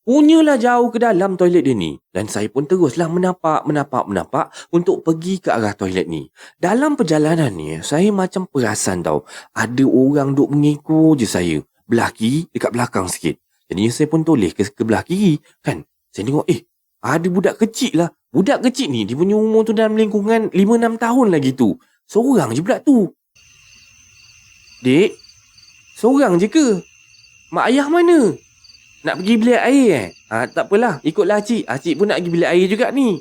Punyalah jauh ke dalam toilet dia ni. Dan saya pun teruslah menapak untuk pergi ke arah toilet ni. Dalam perjalanan ni, saya macam perasan tau. Ada orang duk mengikut je saya. Belah kiri, dekat belakang sikit. Jadi saya pun toleh ke belah kiri. Kan? Saya tengok, ada budak kecil lah. Budak kecil ni, dia punya umur tu dalam lingkungan 5-6 tahun lagi tu. Seorang je budak tu. Dek, seorang je ke? Mak ayah mana? Nak pergi bilik air tak apalah, ikutlah Acik. Acik pun nak pergi bilik air juga ni.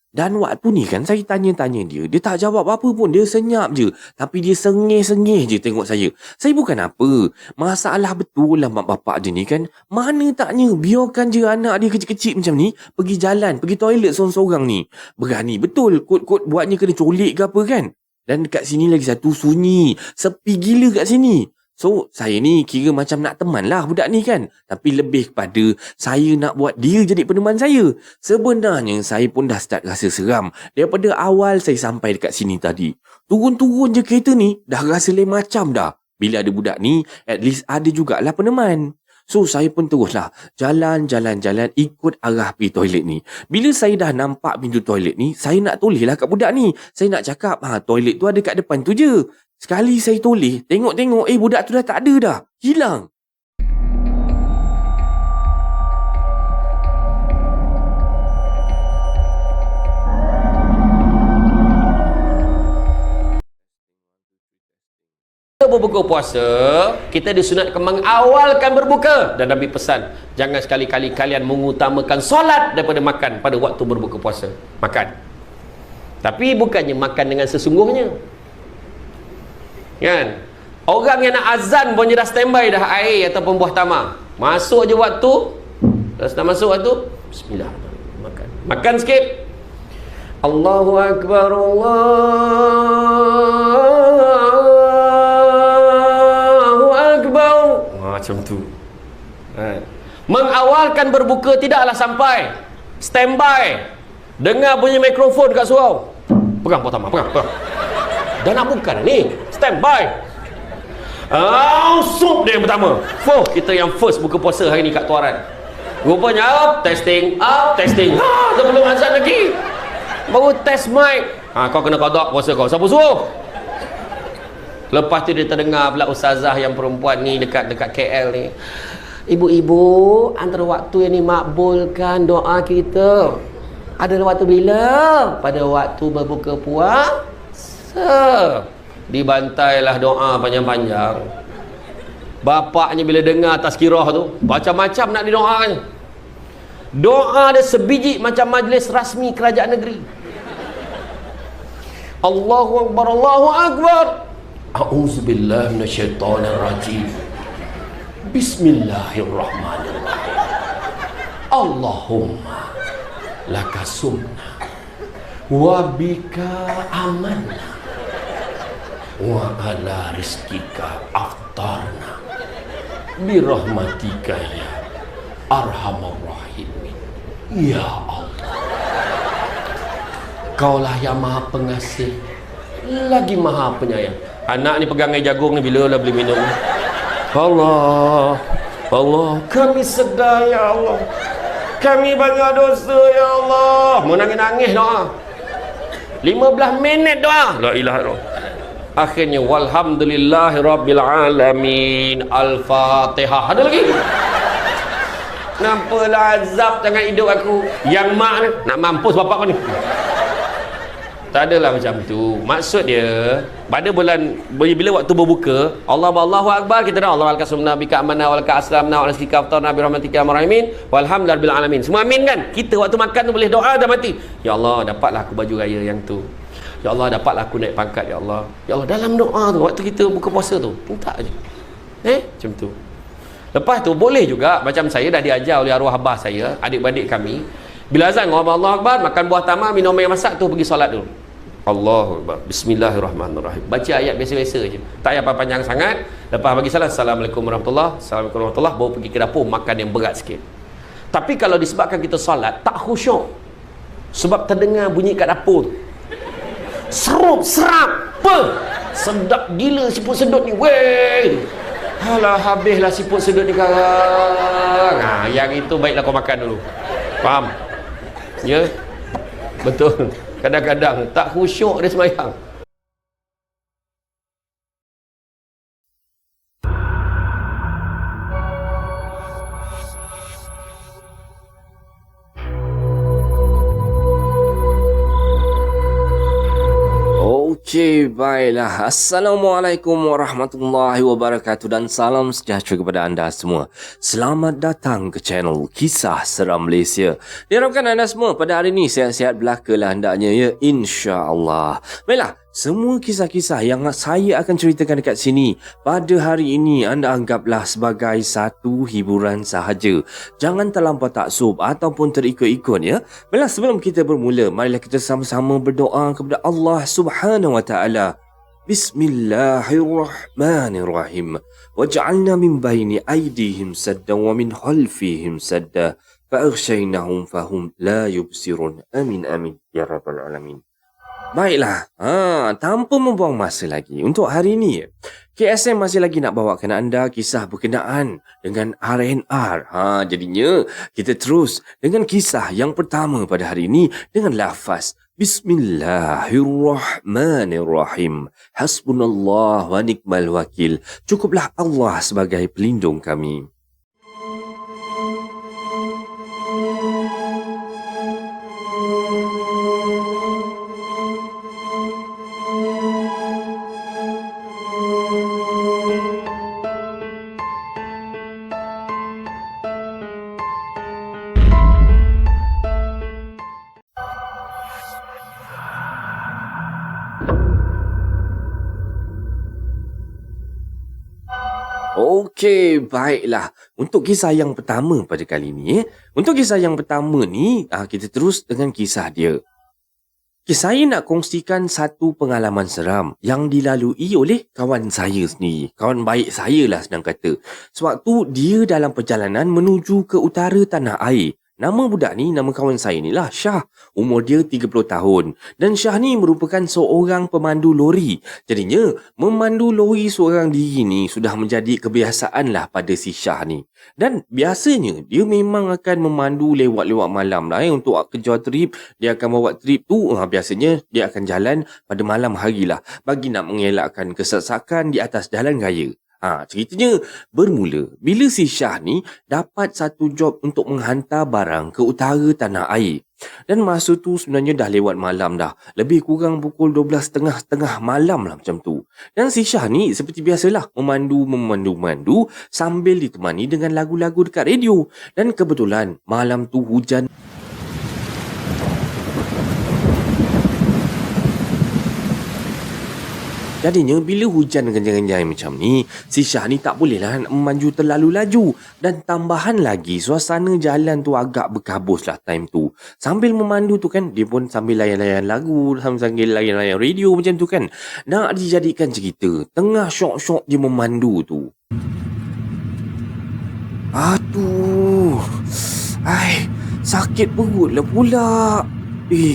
Dan waktu ni kan saya tanya-tanya dia. Dia tak jawab apa pun. Dia senyap je. Tapi dia sengih-sengih je tengok saya. Saya bukan apa. Masalah betul lah mak bapak dia ni kan. Mana taknya biarkan je anak dia kecil-kecil macam ni pergi jalan, pergi toilet seorang-seorang ni. Berani betul. Kot-kot buatnya kena colik ke apa kan. Dan dekat sini lagi satu sunyi. Sepi gila kat sini. So, saya ni kira macam nak teman lah budak ni kan. Tapi lebih kepada saya nak buat dia jadi peneman saya. Sebenarnya saya pun dah start rasa seram. Daripada awal saya sampai dekat sini tadi. Turun-turun je kereta ni, dah rasa lain macam dah. Bila ada budak ni, at least ada jugalah peneman. So, saya pun teruslah jalan-jalan ikut arah pergi toilet ni. Bila saya dah nampak pintu toilet ni, saya nak tolehlah kat budak ni. Saya nak cakap, toilet tu ada kat depan tu je. Sekali saya toleh, tengok-tengok, budak tu dah tak ada dah. Hilang. Berbuka puasa, kita disunatkan mengawalkan berbuka. Dan Nabi pesan, jangan sekali-kali kalian mengutamakan solat daripada makan pada waktu berbuka puasa. Makan. Tapi bukannya makan dengan sesungguhnya. Kan? Orang yang nak azan pun dia dah standby dah air ataupun buah tamar. Masuk je waktu, dah masuk waktu, bismillah, makan. Makan sikit. Allahu Akbar, Allahu Akbar. Macam tu. Mengawalkan berbuka tidaklah sampai standby. Dengar bunyi mikrofon kat surau. Pegang buah tamar, pegang. Dah nak buka ni, standby. Sup dia yang pertama. Kita yang first buka puasa hari ni kat Tuaran. Rupanya up, testing. Sebelum azan lagi baru test mic. Kau kena kodok puasa kau. Siapa suruh? Lepas tu dia terdengar pula ustazah yang perempuan ni dekat KL ni. Ibu-ibu, antara waktu yang dimakbulkan doa kita adalah waktu bila? Pada waktu berbuka puasa. Dibantailah doa panjang-panjang. Bapaknya bila dengar tazkirah tu, macam-macam nak didoakan. Doa dia sebiji macam majlis rasmi kerajaan negeri. Allahu Akbar, Allahu Akbar. A'udzubillahi minasyaitonirrajim. Bismillahirrahmanirrahim. Allahumma laka sumna wa bika amanna wa ala rizkika aftarna birahmatika ya arhamar rahimin. Ya Allah, Kaulah yang maha pengasih lagi maha penyayang. Anak ni pegang air jagung ni, bila lah boleh minum? Allah, Allah, kami sedar ya Allah, kami banyak dosa ya Allah. Mau nangis-nangis doa 15 minit doa, la ilaha illallah. Akhirnya walhamdulillahi rabbil alamin, al-fatihah. Ada lagi? Nampalah azab sangat hidup aku. Yang mak ni nak mampus bapak kau ni. Tak adalah macam tu. Maksud dia, pada bulan, bila waktu berbuka, Allahu Akbar, kita dah Allah al-kasumna bika amanna wal ka-aslamna wal asqika aftarna bi rahmatika ya marhamin walhamdulillahi rabbil alamin. Semua amin kan? Kita waktu makan tu boleh doa dah mati. Ya Allah, dapatlah aku baju raya yang tu. Ya Allah, dapatlah aku naik pangkat ya Allah. Ya Allah, dalam doa tu waktu kita buka puasa tu, minta aje. Macam tu. Lepas tu boleh juga, macam saya dah diajar oleh arwah abah saya, adik-beradik kami, bila azan Allahu Akbar, makan buah tamar, minum air masak tu, pergi solat dulu. Allahu Akbar, bismillahirrahmanirrahim. Baca ayat biasa-biasa je, tak payah panjang sangat. Lepas bagi salam, Assalamualaikum warahmatullahi wabarakatuh, Assalamualaikum warahmatullahi wabarakatuh, baru pergi ke dapur makan yang berat sikit. Tapi kalau disebabkan kita solat tak khusyuk, sebab terdengar bunyi kat dapur tu, serup, serap, sedap gila siput sedut ni, weh, Alah, habislah siput sedut di karang. Yang itu baiklah kau makan dulu. Faham? Ya? Betul. Kadang-kadang tak khusyuk dia sembahyang. Okey, baiklah. Assalamualaikum warahmatullahi wabarakatuh dan salam sejahtera kepada anda semua. Selamat datang ke channel Kisah Seram Malaysia. Diharapkan anda semua pada hari ini sihat-sihat belaka lah hendaknya ya, insya-Allah. Baiklah, semua kisah-kisah yang saya akan ceritakan dekat sini pada hari ini anda anggaplah sebagai satu hiburan sahaja. Jangan terlampau taksub ataupun terikut-ikut ya. Baiklah, sebelum kita bermula, marilah kita sama-sama berdoa kepada Allah Subhanahu wa taala. Bismillahirrahmanirrahim. Waj'alna min baini aydihim saddan wa min khalfihim sadda fa'aghshaynahum fahum la yubsirun. Amin amin ya rabbal alamin. Baiklah, tanpa membuang masa lagi, untuk hari ini KSM masih lagi nak bawakan anda kisah berkenaan dengan RNR. Jadinya kita terus dengan kisah yang pertama pada hari ini dengan lafaz Bismillahirrahmanirrahim. Hasbunallah wa ni'mal wakil. Cukuplah Allah sebagai pelindung kami. Okey, baiklah. Untuk kisah yang pertama pada kali ini, Untuk kisah yang pertama ni, kita terus dengan kisah dia. Saya nak kongsikan satu pengalaman seram yang dilalui oleh kawan saya sendiri. Kawan baik saya lah senang kata. Sewaktu dia dalam perjalanan menuju ke utara tanah air. Nama budak ni, nama kawan saya ni lah Syah. Umur dia 30 tahun. Dan Syah ni merupakan seorang pemandu lori. Jadinya, memandu lori seorang diri ni sudah menjadi kebiasaan lah pada si Syah ni. Dan biasanya, dia memang akan memandu lewat-lewat malam lah. Untuk kejar trip, dia akan bawa trip tu. Biasanya, dia akan jalan pada malam hari lah. Bagi nak mengelakkan kesesakan di atas jalan raya. Ceritanya bermula bila si Syah ni dapat satu job untuk menghantar barang ke utara tanah air. Dan masa tu sebenarnya dah lewat malam dah. Lebih kurang pukul 12.30 malam lah macam tu. Dan si Syah ni seperti biasalah memandu sambil ditemani dengan lagu-lagu dekat radio. Dan kebetulan malam tu hujan. Jadinya bila hujan genjang-genjang macam ni, si Syah ni tak bolehlah nak memandu terlalu laju. Dan tambahan lagi, suasana jalan tu agak berkabus lah time tu. Sambil memandu tu kan, dia pun sambil layan-layan lagu, sambil layan-layan radio macam tu kan. Nak dijadikan cerita, tengah syok-syok dia memandu tu. Aduh, sakit perut lah pula.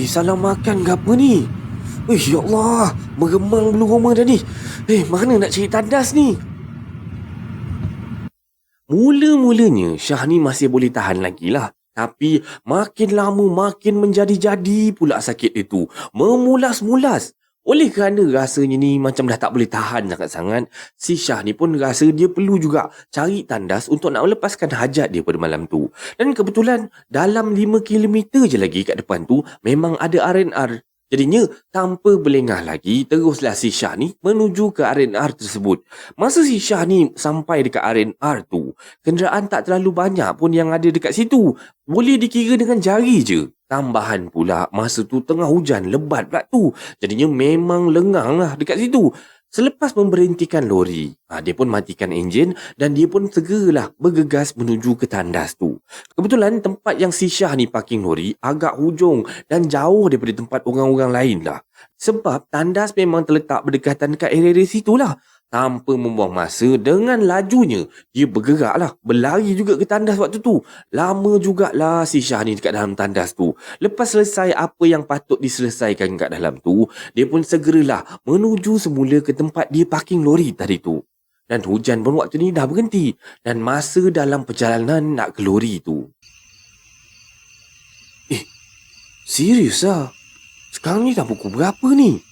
Salah makan ke apa ni? Ya Allah, meremang bulu roma dah ni. Mana nak cari tandas ni? Mula-mulanya Syah ni masih boleh tahan lagi lah. Tapi makin lama makin menjadi-jadi pula sakit itu. Memulas-mulas. Oleh kerana rasanya ni macam dah tak boleh tahan sangat-sangat, si Syah ni pun rasa dia perlu juga cari tandas untuk nak melepaskan hajat dia pada malam tu. Dan kebetulan dalam 5 km je lagi kat depan tu memang ada RNR. Jadinya, tanpa berlengah lagi, teruslah si Syah ni menuju ke RNR tersebut. Masa si Syah ni sampai dekat RNR tu, kenderaan tak terlalu banyak pun yang ada dekat situ. Boleh dikira dengan jari je. Tambahan pula, masa tu tengah hujan lebat pula tu. Jadinya memang lengang lah dekat situ. Selepas memberhentikan lori, dia pun matikan enjin dan dia pun segeralah bergegas menuju ke tandas tu. Kebetulan tempat yang si Syah ni parking lori agak hujung dan jauh daripada tempat orang-orang lain lah. Sebab tandas memang terletak berdekatan dekat area situ lah. Tanpa membuang masa, dengan lajunya, dia bergeraklah, berlari juga ke tandas waktu tu. Lama jugalah si Syah ni dekat dalam tandas tu. Lepas selesai apa yang patut diselesaikan kat dalam tu, dia pun segeralah menuju semula ke tempat dia parking lori tadi tu. Dan hujan pun waktu ni dah berhenti. Dan masa dalam perjalanan nak ke lori tu. Serius lah. Sekarang ni dah pukul berapa ni?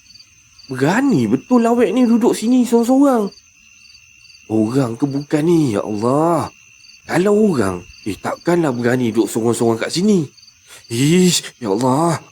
Berani betul awek ni duduk sini seorang-seorang. Orang ke bukan ni? Ya Allah. Kalau orang, takkanlah berani duduk seorang-seorang kat sini. Ya Allah.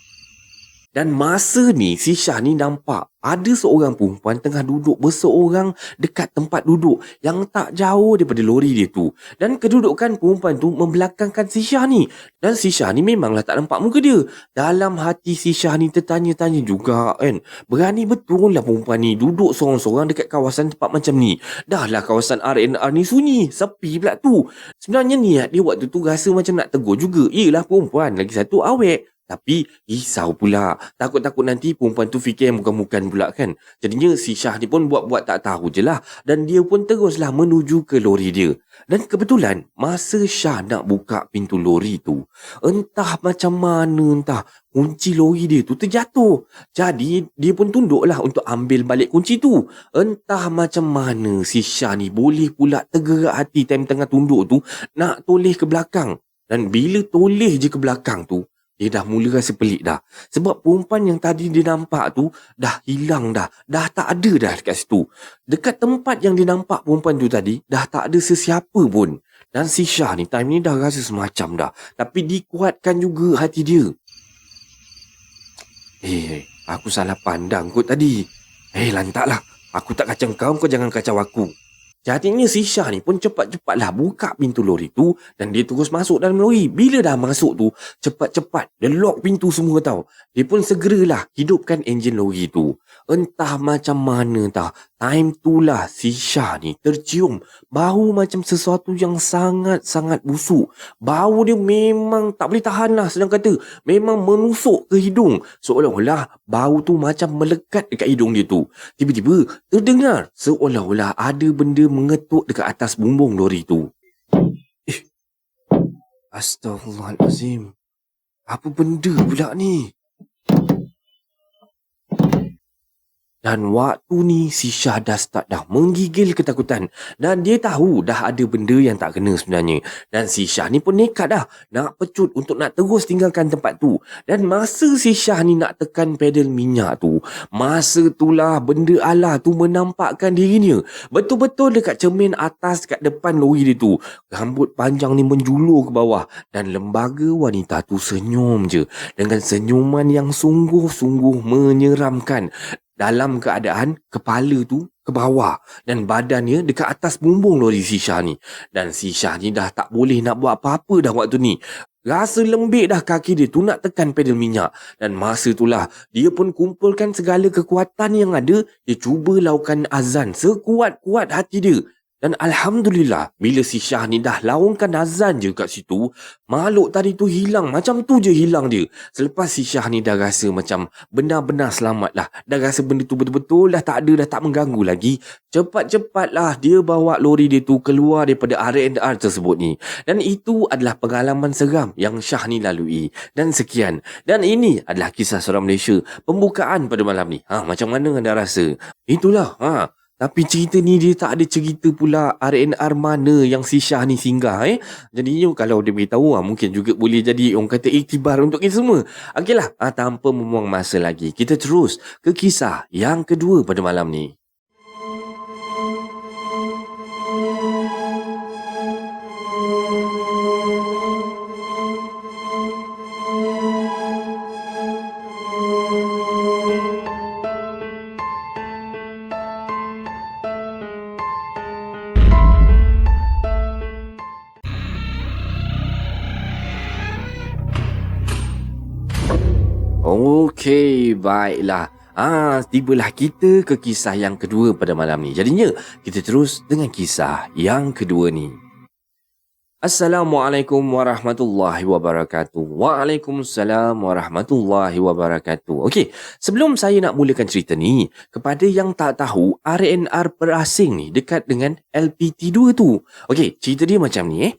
Dan masa ni si Syah ni nampak ada seorang perempuan tengah duduk berseorang dekat tempat duduk yang tak jauh daripada lori dia tu. Dan kedudukan perempuan tu membelakangkan si Syah ni. Dan si Syah ni memanglah tak nampak muka dia. Dalam hati si Syah ni tertanya-tanya juga kan. Berani betul lah perempuan ni duduk seorang-seorang dekat kawasan tempat macam ni. Dah lah kawasan R&R ni sunyi, sepi pula tu. Sebenarnya niat dia waktu tu rasa macam nak tegur juga. Yelah perempuan, lagi satu awek. Tapi risau pula. Takut-takut nanti perempuan tu fikir yang bukan-bukan pula kan. Jadinya si Syah ni pun buat-buat tak tahu je lah. Dan dia pun teruslah menuju ke lori dia. Dan kebetulan masa Syah nak buka pintu lori tu, entah macam mana kunci lori dia tu terjatuh. Jadi dia pun tunduklah untuk ambil balik kunci tu. Entah macam mana si Syah ni boleh pula tergerak hati time tengah tunduk tu nak toleh ke belakang. Dan bila toleh je ke belakang tu, dia dah mula rasa pelik dah. Sebab perempuan yang tadi dia nampak tu dah hilang dah. Dah tak ada dah dekat situ. Dekat tempat yang dia nampak perempuan tu tadi, dah tak ada sesiapa pun. Dan si Syah ni time ni dah rasa semacam dah. Tapi dikuatkan juga hati dia. Aku salah pandang kot tadi. Lantaklah. Aku tak kacau kau jangan kacau aku. Jadinya si Syah ni pun cepat-cepatlah buka pintu lori tu dan dia terus masuk dalam lori. Bila dah masuk tu, cepat-cepat dia lock pintu semua tau. Dia pun segeralah hidupkan enjin lori tu. Entah macam mana time tu lah si Syah ni tercium bau macam sesuatu yang sangat-sangat busuk. Bau dia memang tak boleh tahan lah, senang kata. Memang menusuk ke hidung. Seolah-olah bau tu macam melekat dekat hidung dia tu. Tiba-tiba terdengar seolah-olah ada benda mengetuk dekat atas bumbung lori tu. Astaghfirullahalazim. Apa benda pula ni? Dan waktu ni si Syah dah start dah menggigil ketakutan. Dan dia tahu dah ada benda yang tak kena sebenarnya. Dan si Syah ni pun nekat dah nak pecut untuk nak terus tinggalkan tempat tu. Dan masa si Syah ni nak tekan pedal minyak tu, masa itulah benda Allah tu menampakkan dirinya. Betul-betul dekat cermin atas kat depan lori dia tu. Rambut panjang ni menjulur ke bawah. Dan lembaga wanita tu senyum je. Dengan senyuman yang sungguh-sungguh menyeramkan. Dalam keadaan kepala tu ke bawah dan badannya dekat atas bumbung lori si Syah ni. Dan si Syah ni dah tak boleh nak buat apa-apa dah waktu ni. Rasa lembik dah kaki dia tu nak tekan pedal minyak. Dan masa itulah dia pun kumpulkan segala kekuatan yang ada. Dia cuba lakukan azan sekuat-kuat hati dia. Dan Alhamdulillah, bila si Syah ni dah laungkan azan je kat situ, makhluk tadi tu hilang. Macam tu je hilang dia. Selepas si Syah ni dah rasa macam benar-benar selamat lah. Dah rasa benda tu betul-betul dah tak ada, dah tak mengganggu lagi. Cepat-cepatlah dia bawa lori dia tu keluar daripada R&R tersebut ni. Dan itu adalah pengalaman seram yang Syah ni lalui. Dan sekian. Dan ini adalah kisah seram Malaysia. Pembukaan pada malam ni. Macam mana anda rasa? Itulah. Tapi cerita ni dia tak ada cerita pula R&R mana yang si Syah ni singgah. Jadi kalau dia beritahu mungkin juga boleh jadi orang kata iktibar untuk kita semua. Okeylah, tanpa membuang masa lagi, kita terus ke kisah yang kedua pada malam ni. Okey, baiklah. Tibalah kita ke kisah yang kedua pada malam ni. Jadinya, kita terus dengan kisah yang kedua ni. Assalamualaikum warahmatullahi wabarakatuh. Waalaikumsalam warahmatullahi wabarakatuh. Okey, sebelum saya nak mulakan cerita ni, kepada yang tak tahu, R&R perasing ni dekat dengan LPT2 tu. Okey, cerita dia macam ni.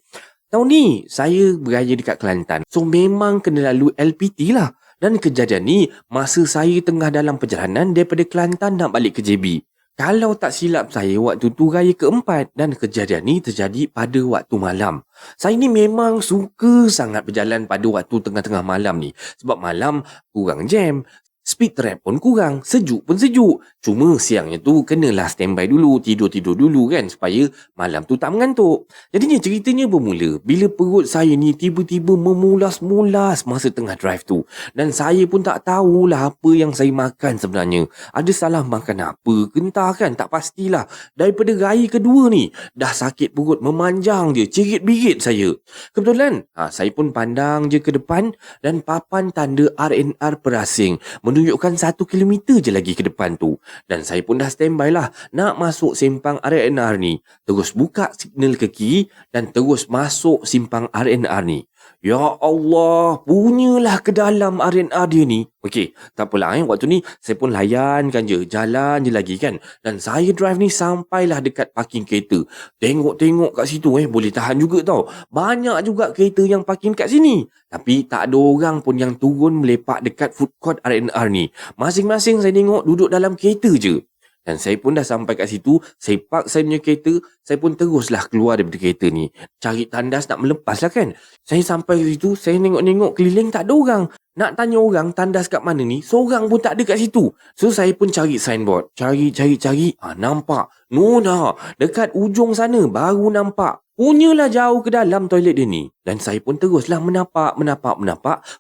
Tahun ni, saya beraya dekat Kelantan. So, memang kena lalu LPT lah. Dan kejadian ni, masa saya tengah dalam perjalanan daripada Kelantan nak balik ke JB. Kalau tak silap saya, waktu tu raya keempat dan kejadian ni terjadi pada waktu malam. Saya ni memang suka sangat berjalan pada waktu tengah-tengah malam ni. Sebab malam kurang jam. Speed trap pun kurang, sejuk pun sejuk. Cuma siangnya tu kenalah standby dulu, tidur-tidur dulu kan supaya malam tu tak mengantuk. Jadinya ceritanya bermula bila perut saya ni tiba-tiba memulas-mulas masa tengah drive tu. Dan saya pun tak tahulah apa yang saya makan sebenarnya. Ada salah makan apa ke entah kan, tak pastilah. Daripada raya kedua ni, dah sakit perut memanjang je, cirit-birit saya. Kebetulan, saya pun pandang je ke depan dan papan tanda RNR Perasing menunjukkan 1 kilometer je lagi ke depan tu. Dan saya pun dah standby lah nak masuk simpang RNR ni. Terus buka signal ke kiri dan terus masuk simpang RNR ni. Ya Allah, punyalah ke dalam RNR dia ni. Okey, tak apalah waktu ni saya pun layankan je, jalan je lagi kan. Dan saya drive ni sampailah dekat parking kereta. Tengok-tengok kat situ boleh tahan juga tau. Banyak juga kereta yang parking kat sini. Tapi tak ada orang pun yang turun melepak dekat food court RNR ni. Masing-masing saya tengok duduk dalam kereta je. Dan saya pun dah sampai kat situ, saya park saya punya kereta, saya pun teruslah keluar daripada kereta ni. Cari tandas nak melepas lah kan. Saya sampai kat situ, saya tengok-tengok keliling tak ada orang. Nak tanya orang tandas kat mana ni, seorang pun tak ada kat situ. So saya pun cari signboard. Cari. Nampak. Nona, dekat ujung sana baru nampak. Punyalah jauh ke dalam toilet dia ni. Dan saya pun teruslah menapak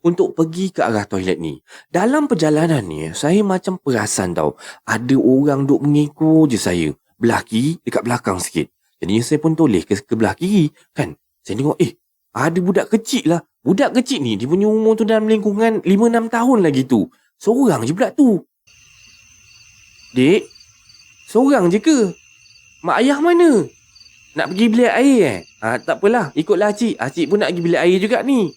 untuk pergi ke arah toilet ni. Dalam perjalanan ni, saya macam perasan tau. Ada orang duk mengekor je saya. Belah kiri, dekat belakang sikit. Jadi saya pun toleh ke belah kiri. Kan? Saya tengok, ada budak kecil lah. Budak kecil ni, dia punya umur tu dalam lingkungan 5-6 tahun lagi tu. Seorang je budak tu. Dek, seorang je ke? Mak ayah mana? Nak pergi bilik air tak apalah, ikutlah Acik. Acik pun nak pergi bilik air juga ni.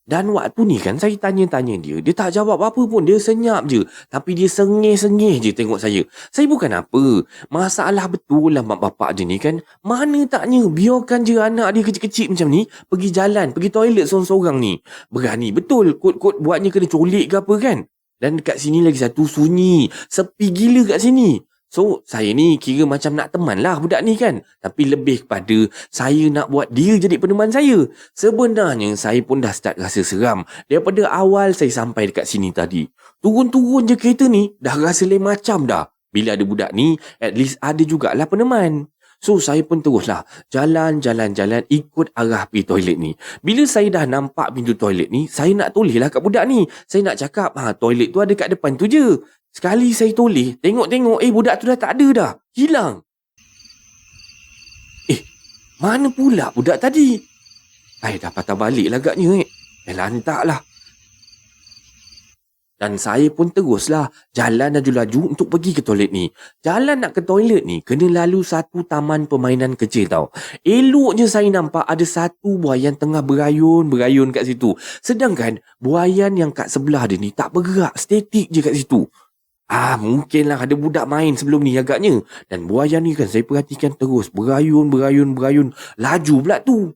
Dan waktu ni kan saya tanya-tanya dia. Dia tak jawab apa pun. Dia senyap je. Tapi dia sengih-sengih je tengok saya. Saya bukan apa. Masalah betul lah mak bapak dia ni kan. Mana taknya biarkan je anak dia kecil-kecil macam ni pergi jalan, pergi toilet seorang-seorang ni. Berani betul. Kot-kot buatnya kena colik ke apa kan. Dan dekat sini lagi satu sunyi. Sepi gila kat sini. So, saya ni kira macam nak teman lah budak ni kan. Tapi lebih kepada saya nak buat dia jadi peneman saya. Sebenarnya, saya pun dah start rasa seram. Daripada awal saya sampai dekat sini tadi. Turun-turun je kereta ni, dah rasa lain macam dah. Bila ada budak ni, at least ada jugalah peneman. So, saya pun teruslah jalan-jalan ikut arah pergi toilet ni. Bila saya dah nampak pintu toilet ni, saya nak tolehlah kat budak ni. Saya nak cakap, toilet tu ada kat depan tu je. Sekali saya toleh, tengok-tengok, budak tu dah tak ada dah. Hilang. Mana pula budak tadi? Dah patah balik lah agaknya. Lantak lah. Dan saya pun teruslah jalan laju-laju untuk pergi ke toilet ni. Jalan nak ke toilet ni, kena lalu satu taman permainan kecil tau. Eloknya saya nampak ada satu buaian tengah berayun kat situ. Sedangkan buaian yang kat sebelah dia ni tak bergerak, statik je kat situ. Mungkinlah ada budak main sebelum ni agaknya. Dan buaya ni kan saya perhatikan terus berayun. Laju pula tu.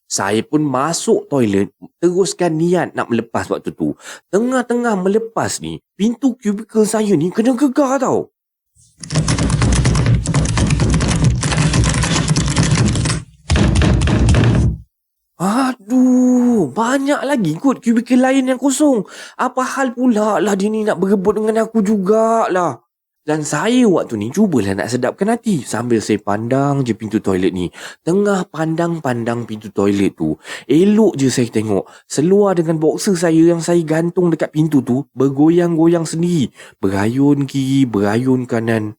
Saya pun masuk toilet, teruskan niat nak melepas waktu tu. Tengah-tengah melepas ni, pintu kubikel saya ni kena gegar tau. Aduh, banyak lagi kot kubikel lain yang kosong. Apa hal pula lah dia ni nak berebut dengan aku jugalah. Dan saya waktu ni cubalah nak sedapkan hati sambil saya pandang je pintu toilet ni. Tengah pandang-pandang pintu toilet tu, elok je saya tengok seluar dengan boxer saya yang saya gantung dekat pintu tu bergoyang-goyang sendiri. Berayun kiri, berayun kanan.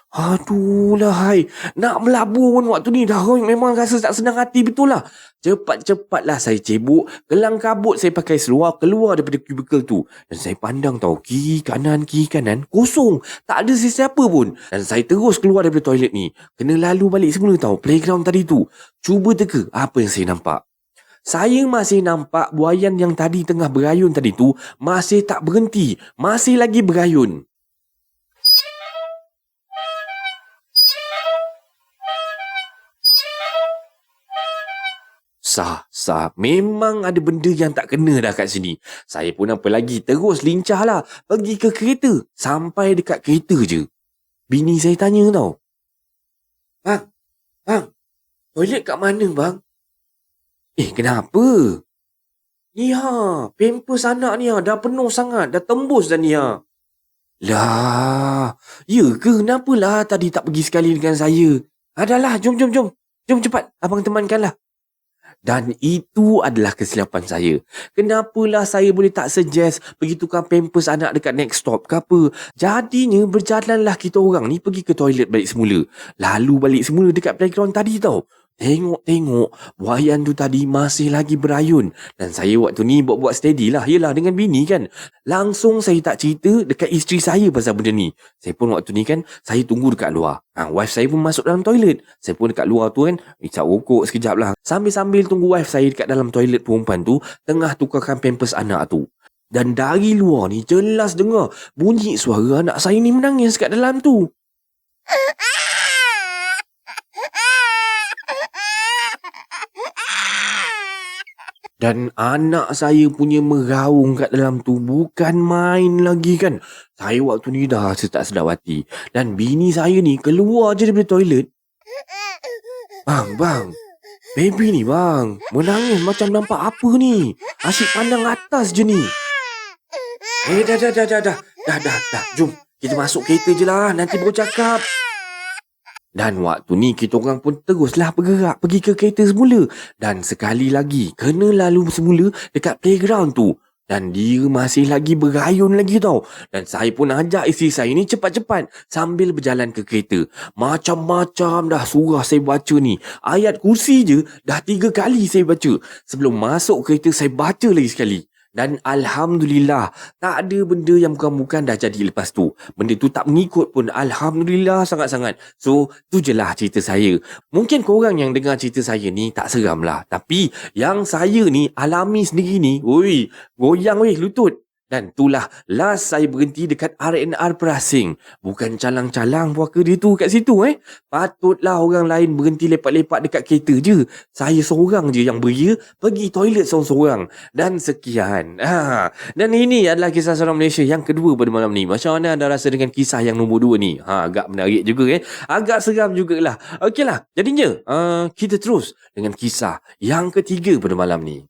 Aduh lah hai. Nak melabur pun waktu ni dah memang rasa tak senang hati betul lah. Cepat-cepatlah saya cebok, kelang kabut saya pakai seluar keluar daripada kubikel tu. Dan saya pandang tau, kiri kanan, kosong. Tak ada sesiapa pun. Dan saya terus keluar daripada toilet ni. Kena lalu balik semula tau, playground tadi tu. Cuba teka apa yang saya nampak. Saya masih nampak buaian yang tadi tengah berayun tadi tu masih tak berhenti. Masih lagi berayun. Sah. Memang ada benda yang tak kena dah kat sini. Saya pun apa lagi, terus lincah lah. Pergi ke kereta. Sampai dekat kereta je. Bini saya tanya tau. Bang, toilet kat mana bang? Kenapa? Ni pampers anak ni dah penuh sangat. Dah tembus dah ni Lah, ya ke? Kenapalah tadi tak pergi sekali dengan saya? Adalah, jom. Jom cepat, abang temankanlah. Dan itu adalah kesilapan saya. Kenapalah saya boleh tak suggest pergi tukar pampers anak dekat next stop ke apa? Jadinya berjalanlah kita orang ni pergi ke toilet balik semula. Lalu balik semula dekat playground tadi tau. Tengok, buayan tu tadi masih lagi berayun. Dan saya waktu ni buat steady lah. Yelah dengan bini kan. Langsung saya tak cerita dekat isteri saya pasal benda ni. Saya pun waktu ni kan, saya tunggu dekat luar. Wife saya pun masuk dalam toilet. Saya pun dekat luar tu kan, isap rokok sekejap lah. Sambil-sambil tunggu wife saya dekat dalam toilet perempuan tu, tengah tukarkan pampers anak tu. Dan dari luar ni jelas dengar bunyi suara anak saya ni menangis kat dalam tu. Dan anak saya punya meraung kat dalam tu bukan main lagi kan. Saya waktu ni dah rasa tak sedap hati. Dan bini saya ni keluar je daripada toilet. Bang. Baby ni bang. Menangis macam nampak apa ni. Asyik pandang atas je ni. Dah. Jom. Kita masuk kereta je lah. Nanti baru cakap. Dan waktu ni kita orang pun teruslah bergerak pergi ke kereta semula. Dan sekali lagi kena lalu semula dekat playground tu. Dan dia masih lagi berayun lagi tau. Dan saya pun ajak isteri saya ni cepat-cepat sambil berjalan ke kereta. Macam-macam dah surah saya baca ni. Ayat kursi je dah 3 kali saya baca. Sebelum masuk kereta saya baca lagi sekali. Dan Alhamdulillah, tak ada benda yang bukan-bukan dah jadi lepas tu. Benda tu tak mengikut pun. Alhamdulillah sangat-sangat. So, tu je lah cerita saya. Mungkin korang yang dengar cerita saya ni tak seram lah. Tapi, yang saya ni alami sendiri ni, goyang lutut. Dan itulah last saya berhenti dekat R&R Perasing. Bukan calang-calang puaka dia tu kat situ Patutlah orang lain berhenti lepak-lepak dekat kereta je. Saya seorang je yang beria pergi toilet seorang-seorang. Dan sekian. Dan ini adalah kisah seram Malaysia yang kedua pada malam ni. Macam mana anda rasa dengan kisah yang nombor 2 ni? Agak menarik juga Agak seram jugalah. Okeylah. Jadinya kita terus dengan kisah yang ketiga pada malam ni.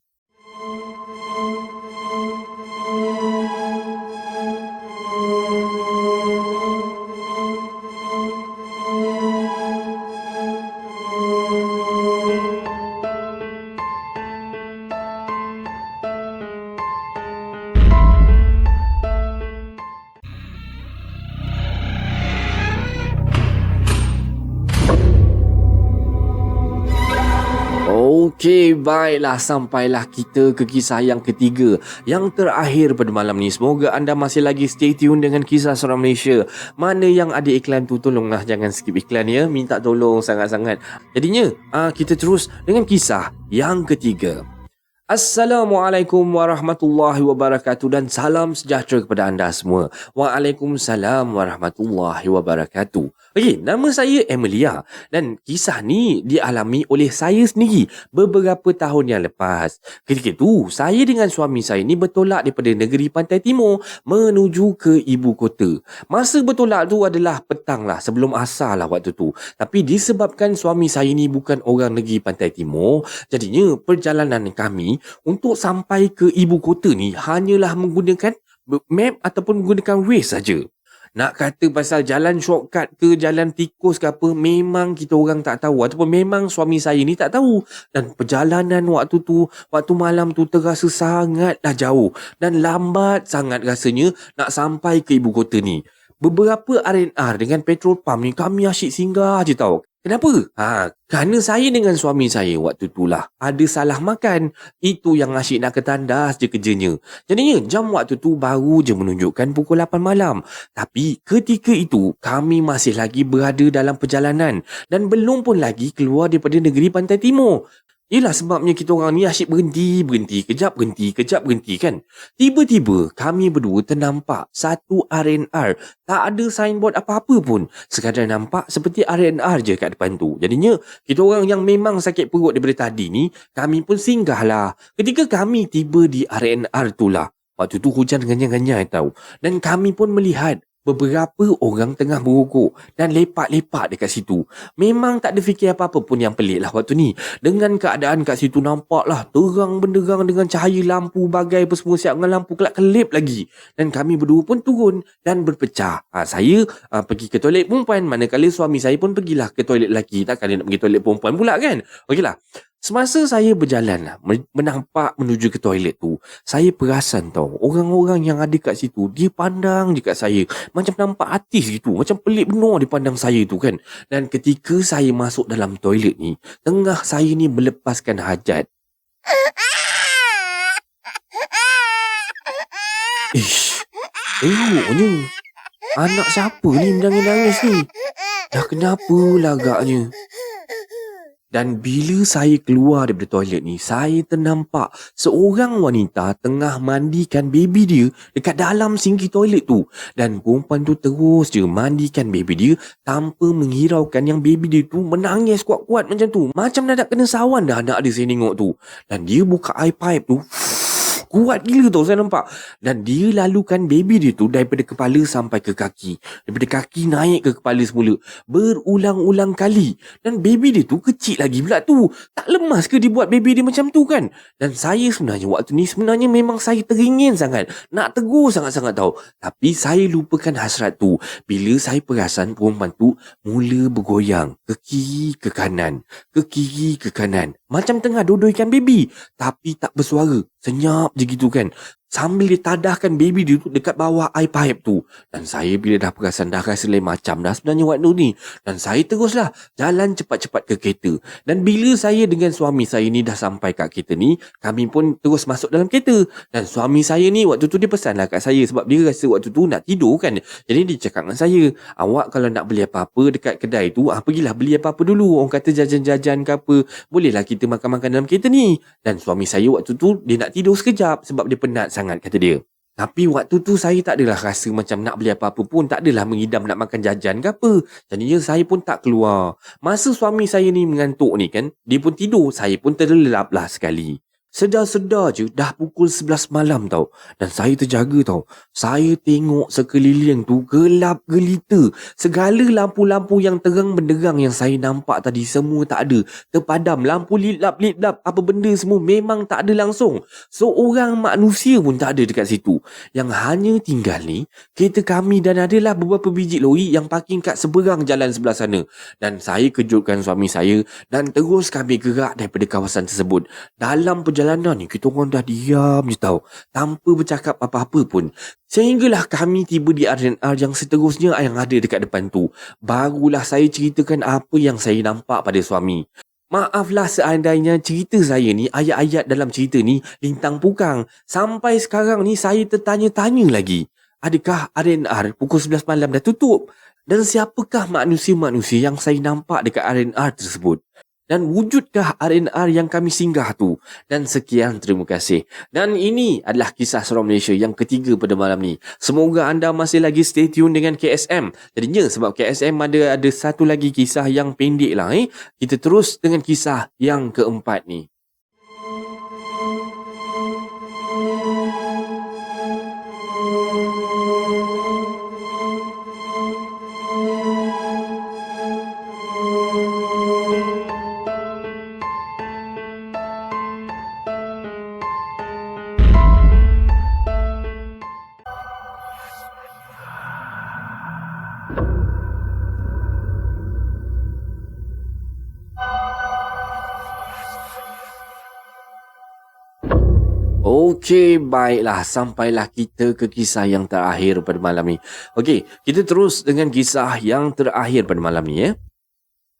Okey, baiklah, sampailah kita ke kisah yang ketiga, yang terakhir pada malam ni. Semoga anda masih lagi stay tune dengan kisah seram Malaysia. Mana yang ada iklan tu, tolonglah jangan skip iklan ya. Minta tolong sangat-sangat. Jadinya, kita terus dengan kisah yang ketiga. Assalamualaikum warahmatullahi wabarakatuh dan salam sejahtera kepada anda semua. Waalaikumsalam warahmatullahi wabarakatuh. Okey, nama saya Emilia dan kisah ni dialami oleh saya sendiri beberapa tahun yang lepas. Ketika itu, saya dengan suami saya ni bertolak daripada negeri Pantai Timur menuju ke ibu kota. Masa bertolak tu adalah petang lah, sebelum asar lah waktu tu. Tapi disebabkan suami saya ni bukan orang negeri Pantai Timur, jadinya perjalanan kami untuk sampai ke ibu kota ni hanyalah menggunakan map ataupun menggunakan Waze saja. Nak kata pasal jalan shortcut ke jalan tikus ke apa, memang kita orang tak tahu ataupun memang suami saya ni tak tahu. Dan perjalanan waktu malam tu terasa sangatlah jauh dan lambat sangat rasanya nak sampai ke ibu kota ni. Beberapa R&R dengan petrol pump ni kami asyik singgah je tau. Kenapa? Kerana saya dengan suami saya waktu tu lah ada salah makan. Itu yang asyik nak ketandas je kerjanya. Jadinya jam waktu tu baru je menunjukkan pukul 8 malam. Tapi ketika itu kami masih lagi berada dalam perjalanan dan belum pun lagi keluar daripada negeri Pantai Timur. Yelah sebabnya kita orang ni asyik berhenti, kejap berhenti kan. Tiba-tiba kami berdua ternampak satu R&R. Tak ada signboard apa-apa pun. Sekadar nampak seperti R&R je kat depan tu. Jadinya kita orang yang memang sakit perut daripada tadi ni, kami pun singgah lah. Ketika kami tiba di R&R tu lah, waktu tu hujan ganyang-ganyang tau. Dan kami pun melihat beberapa orang tengah berokok dan lepak-lepak dekat situ. Memang tak ada fikir apa-apa pun yang pelik lah waktu ni. Dengan keadaan kat situ nampak lah terang benderang dengan cahaya lampu bagai apa semua, siap dengan lampu kelap-kelip lagi. Dan kami berdua pun turun dan berpecah. Saya pergi ke toilet perempuan, manakala suami saya pun pergilah ke toilet lelaki. Takkan dia nak pergi toilet perempuan pula kan? Okeylah. Semasa saya berjalan menampak menuju ke toilet tu, saya perasan tau, orang-orang yang ada kat situ, dia pandang je kat saya. Macam nampak artis gitu, macam pelik benar dia pandang saya tu kan. Dan ketika saya masuk dalam toilet ni, tengah saya ni melepaskan hajat. Ish, eloknya. Anak siapa ni menangis-nangis ni? Dah kenapa lagaknya? Dan bila saya keluar daripada toilet ni, saya ternampak seorang wanita tengah mandikan baby dia dekat dalam sinki toilet tu. Dan perempuan tu terus je mandikan baby dia tanpa menghiraukan yang baby dia tu menangis kuat-kuat macam tu. Macam dah nak kena sawan dah anak dia saya tengok tu. Dan dia buka air pipe tu, kuat gila tau saya nampak. Dan dia lalukan baby dia tu daripada kepala sampai ke kaki. Daripada kaki naik ke kepala semula. Berulang-ulang kali. Dan baby dia tu kecil lagi pula tu. Tak lemas ke dibuat baby dia macam tu kan? Dan saya sebenarnya waktu ni sebenarnya memang saya teringin sangat. Nak tegur sangat-sangat tau. Tapi saya lupakan hasrat tu. Bila saya perasan perempuan tu mula bergoyang. Ke kiri ke kanan. Ke kiri ke kanan. Macam tengah dodoikan baby. Tapi tak bersuara. Senyap je gitu kan. Sambil dia tadahkan baby dia tu dekat bawah air pipe tu. Dan saya bila dah perasan dah rasa lain macam dah sebenarnya waktu ni. Dan saya teruslah jalan cepat-cepat ke kereta. Dan bila saya dengan suami saya ni dah sampai kat kereta ni, kami pun terus masuk dalam kereta. Dan suami saya ni waktu tu dia pesanlah kat saya sebab dia rasa waktu tu nak tidur kan. Jadi dia cakap dengan saya, awak kalau nak beli apa-apa dekat kedai tu, pergilah beli apa-apa dulu. Orang kata jajan-jajan ke apa, bolehlah kita makan-makan dalam kereta ni. Dan suami saya waktu tu dia nak tidur sekejap sebab dia penat sangat kata dia. Tapi waktu tu saya tak adalah rasa macam nak beli apa-apa pun. Tak adalah mengidam nak makan jajan ke apa. Jadinya saya pun tak keluar. Masa suami saya ni mengantuk ni kan, dia pun tidur. Saya pun terlelap lah sekali. Sedar-sedar je dah pukul 11 malam tau. Dan saya terjaga tau. Saya tengok sekeliling tu gelap gelita. Segala lampu-lampu yang terang benderang yang saya nampak tadi semua tak ada. Terpadam. Lampu lip-lap. Apa benda semua memang tak ada langsung. Seorang manusia pun tak ada dekat situ. Yang hanya tinggal ni kereta kami dan adalah beberapa biji lori yang parking kat seberang jalan sebelah sana. Dan saya kejutkan suami saya dan terus kami gerak daripada kawasan tersebut. Dalam perjalanan ni kita orang dah diam je tau, tanpa bercakap apa-apa pun. Sehinggalah kami tiba di R&R yang seterusnya yang ada dekat depan tu. Barulah saya ceritakan apa yang saya nampak pada suami. Maaflah seandainya cerita saya ni, ayat-ayat dalam cerita ni lintang pukang. Sampai sekarang ni saya tertanya-tanya lagi. Adakah R&R pukul 11 malam dah tutup? Dan siapakah manusia-manusia yang saya nampak dekat R&R tersebut? Dan wujudkah R&R yang kami singgah tu? Dan sekian, terima kasih. Dan ini adalah kisah seram Malaysia yang ketiga pada malam ni. Semoga anda masih lagi stay tune dengan KSM. Jadinya sebab KSM ada satu lagi kisah yang pendek lah. Kita terus dengan kisah yang keempat ni. Okey, baiklah. Sampailah kita ke kisah yang terakhir pada malam ni. Okey, kita terus dengan kisah yang terakhir pada malam ni ya.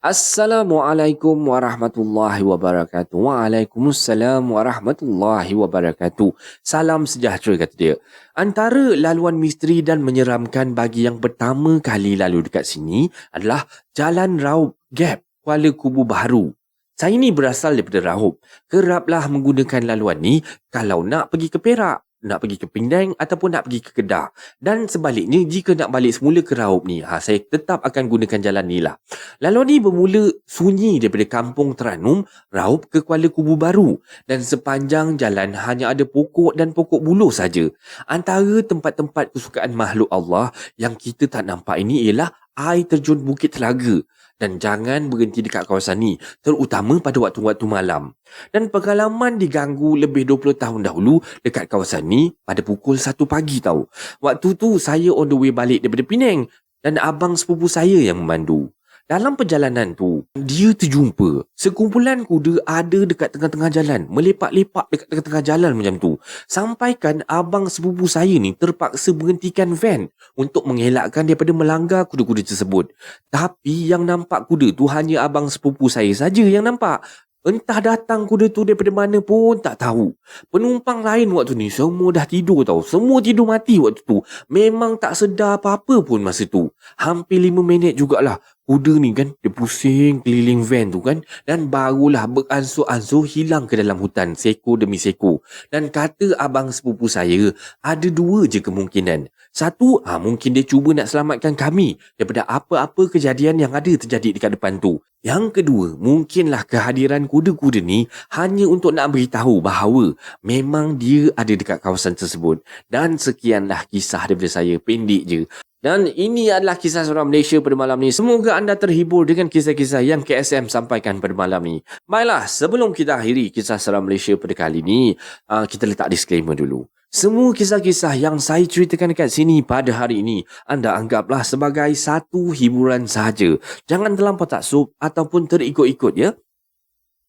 Assalamualaikum warahmatullahi wabarakatuh. Waalaikumsalam warahmatullahi wabarakatuh. Salam sejahtera kata dia. Antara laluan misteri dan menyeramkan bagi yang pertama kali lalu dekat sini adalah Jalan Raub Gap, Kuala Kubu Baharu. Saya ni berasal daripada Rahop. Keraplah menggunakan laluan ni kalau nak pergi ke Perak, nak pergi ke Penang ataupun nak pergi ke Kedah. Dan sebaliknya, jika nak balik semula ke Rahop ni, saya tetap akan gunakan jalan ni lah. Laluan ni bermula sunyi daripada Kampung Teranum, Rahop ke Kuala Kubu Baru. Dan sepanjang jalan hanya ada pokok dan pokok buluh saja. Antara tempat-tempat kesukaan makhluk Allah yang kita tak nampak ini ialah air terjun Bukit Telaga. Dan jangan berhenti dekat kawasan ni, terutama pada waktu-waktu malam. Dan pengalaman diganggu lebih 20 tahun dahulu dekat kawasan ni pada pukul 1 pagi tau. Waktu tu saya on the way balik daripada Penang dan abang sepupu saya yang memandu. Dalam perjalanan tu, dia terjumpa sekumpulan kuda ada dekat tengah-tengah jalan, melepak-lepak dekat tengah-tengah jalan macam tu. Sampaikan abang sepupu saya ni terpaksa berhentikan van untuk mengelakkan daripada melanggar kuda-kuda tersebut. Tapi yang nampak kuda tu hanya abang sepupu saya saja yang nampak. Entah datang kuda tu daripada mana pun tak tahu. Penumpang lain waktu ni semua dah tidur tau. Semua tidur mati waktu tu. Memang tak sedar apa-apa pun masa tu. Hampir 5 minit jugalah. Kuda ni kan, dia pusing keliling van tu kan. Dan barulah beransur-ansur hilang ke dalam hutan. Seko demi seko. Dan kata abang sepupu saya, ada 2 je kemungkinan. Satu, mungkin dia cuba nak selamatkan kami daripada apa-apa kejadian yang ada terjadi dekat depan tu. Yang kedua, mungkinlah kehadiran kuda-kuda ni hanya untuk nak beritahu bahawa memang dia ada dekat kawasan tersebut. Dan sekianlah kisah daripada saya, pendek je. Dan ini adalah kisah seorang Malaysia pada malam ni. Semoga anda terhibur dengan kisah-kisah yang KSM sampaikan pada malam ni. Baiklah, sebelum kita akhiri kisah seorang Malaysia pada kali ni, kita letak disclaimer dulu. Semua kisah-kisah yang saya ceritakan dekat sini pada hari ini, anda anggaplah sebagai satu hiburan sahaja. Jangan terlampau taksub ataupun terikut-ikut ya.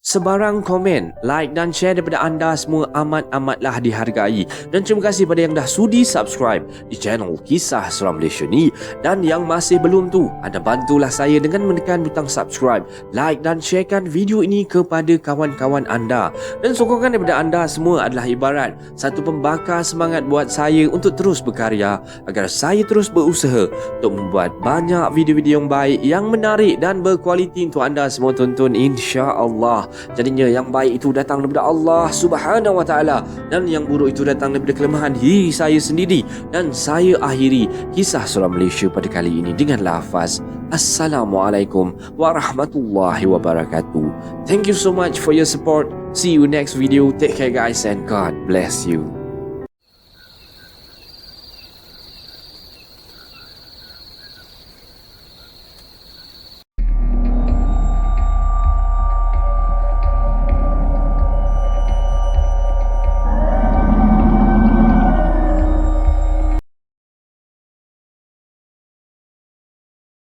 Sebarang komen, like dan share daripada anda semua amat-amatlah dihargai. Dan terima kasih pada yang dah sudi subscribe di channel Kisah Seram Malaysia ni. Dan yang masih belum tu, anda bantulah saya dengan menekan butang subscribe, like dan sharekan video ini kepada kawan-kawan anda. Dan sokongan daripada anda semua adalah ibarat satu pembakar semangat buat saya untuk terus berkarya, agar saya terus berusaha untuk membuat banyak video-video yang baik, yang menarik dan berkualiti untuk anda semua tonton, insya-Allah. Jadinya yang baik itu datang daripada Allah Subhanahu Wa Taala dan yang buruk itu datang daripada kelemahan diri saya sendiri. Dan saya akhiri kisah seram Malaysia pada kali ini dengan lafaz Assalamualaikum warahmatullahi wabarakatuh. Thank you so much for your support. See you next video. Take care guys and God bless you.